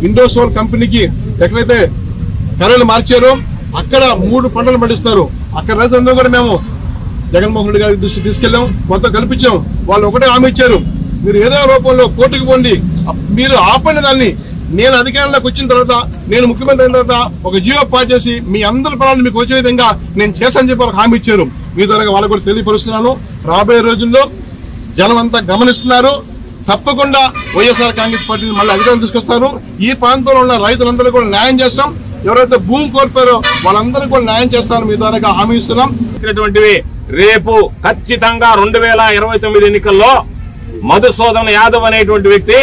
ఇండోసోల్ కంపెనీకి ఎక్కడైతే కర్రలు మార్చారో అక్కడ 3 పంటలు పండిస్తారు. అక్కడ రైతులందరూ కూడా మేము జగన్మోహన్ రెడ్డి గారి దృష్టి తీసుకెళ్లాం, మొత్తం కల్పించాం. వాళ్ళు ఒకటే హామీ ఇచ్చారు, మీరు ఏదో రూపంలో కోర్టుకు పోండి, మీరు ఆపండి దాన్ని. నేను అధికారంలోకి వచ్చిన తర్వాత, నేను ముఖ్యమంత్రి అయిన తర్వాత ఒక జీవో పాస్ చేసి మీ అందరి పనులు మీకు వచ్చే విధంగా నేను చేశానని చెప్పి వాళ్ళకి హామీ ఇచ్చారు. మీ ద్వారా వాళ్ళకు కూడా తెలియపరుస్తున్నాను. రాబోయే రోజుల్లో జనం అంతా గమనిస్తున్నారు. తప్పకుండా వైఎస్ఆర్ కాంగ్రెస్ పార్టీని మళ్ళీ అధికారం తీసుకొస్తారు. ఈ ప్రాంతంలో ఉన్న రైతులందరూ కూడా న్యాయం చేస్తాం. ఎవరైతే భూమి కోల్పోయారో వాళ్ళందరూ కూడా న్యాయం చేస్తారని మీ ద్వారా హామీ ఇస్తున్నాం. రేపు ఖచ్చితంగా 2029 ఎన్నికల్లో మధుసూదన్ యాదవ్ అనేటువంటి వ్యక్తి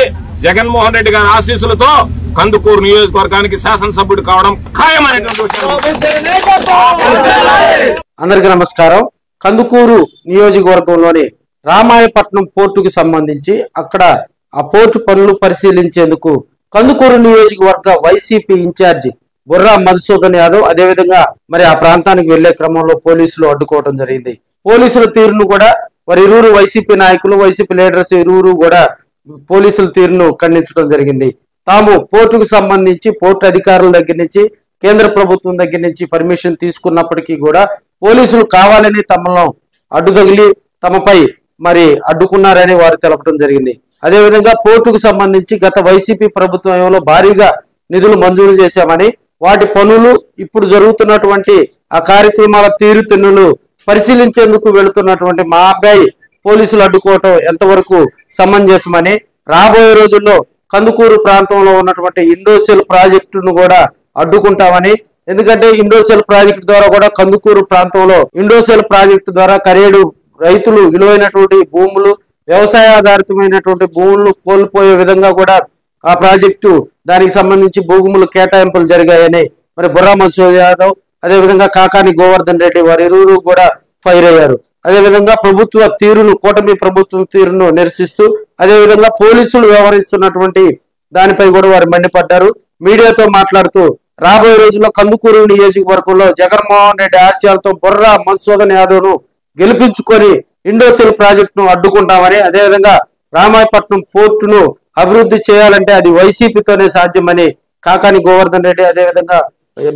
జగన్మోహన్ రెడ్డి గారి ఆశీస్సులతో కందుకూరు నియోజకవర్గానికి శాసనసభ్యుడు కావడం ఖాయమైనటువంటి. అందరికీ నమస్కారం. కందుకూరు నియోజకవర్గంలోని రామాయపట్నం పోర్టుకు సంబంధించి అక్కడ ఆ పోర్టు పనులు పరిశీలించేందుకు కందుకూరు నియోజకవర్గ వైసీపీ ఇన్ఛార్జి బుర్రా మధుసూదన్ యాదవ్ అదేవిధంగా మరి ఆ ప్రాంతానికి వెళ్లే క్రమంలో పోలీసులు అడ్డుకోవడం జరిగింది. పోలీసుల తీరును కూడా వారి ఇరువురు వైసీపీ నాయకులు, వైసీపీ లీడర్స్ ఇరువురు కూడా పోలీసుల తీరును ఖండించడం జరిగింది. తాము పోర్టుకు సంబంధించి పోర్టు అధికారుల దగ్గర నుంచి, కేంద్ర ప్రభుత్వం దగ్గర నుంచి పర్మిషన్ తీసుకున్నప్పటికీ కూడా పోలీసులు కావాలని తమను అడ్డుతగిలి తమపై మరి అడ్డుకున్నారని వారు తెలపడం జరిగింది. అదేవిధంగా పోర్టుకు సంబంధించి గత వైసీపీ ప్రభుత్వంలో భారీగా నిధులు మంజూరు చేశామని, వాటి పనులు ఇప్పుడు జరుగుతున్నటువంటి ఆ కార్యక్రమాల తీరుతెన్నులు పరిశీలించేందుకు వెళుతున్నటువంటి మా అబ్బాయి పోలీసులు అడ్డుకోవటం ఎంతవరకు సమంజసమని, రాబోయే రోజుల్లో కందుకూరు ప్రాంతంలో ఉన్నటువంటి ఇండోసెల్ ప్రాజెక్టును కూడా అడ్డుకుంటామని, ఎందుకంటే ఇండోసెల్ ప్రాజెక్టు ద్వారా కూడా కందుకూరు ప్రాంతంలో ఇండోసెల్ ప్రాజెక్టు ద్వారా కరేడు రైతులు విలువైనటువంటి భూములు, వ్యవసాయ ఆధారితమైనటువంటి భూములను కోల్పోయే విధంగా కూడా ఆ ప్రాజెక్టు దానికి సంబంధించి భూములు కేటాయింపులు జరిగాయని మరి బుర్రా మధుసూదన్ యాదవ్ అదేవిధంగా కాకాని గోవర్ధన్ రెడ్డి వారి ఇరువురు కూడా ఫైర్ అయ్యారు. అదేవిధంగా ప్రభుత్వ తీరును, కూటమి ప్రభుత్వం తీరును నిరసిస్తూ అదేవిధంగా పోలీసులు వ్యవహరిస్తున్నటువంటి దానిపై కూడా వారు మండిపడ్డారు. మీడియాతో మాట్లాడుతూ రాబోయే రోజుల్లో కందుకూరు నియోజకవర్గంలో జగన్మోహన్ రెడ్డి ఆశయాలతో బుర్రా మధుసూదన్ యాదవ్ ను గెలిపించుకొని ఇండోసెల్ ప్రాజెక్టును అడ్డుకుంటామని, అదేవిధంగా రామాయపట్నం పోర్టును అభివృద్ధి చేయాలంటే అది వైసీపీతోనే సాధ్యమని కాకాని గోవర్ధన్ రెడ్డి అదేవిధంగా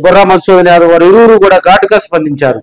బుర్రా మధుసూదన్ యాదవ్ వారు ఇరువురు కూడా ఘాటుగా స్పందించారు.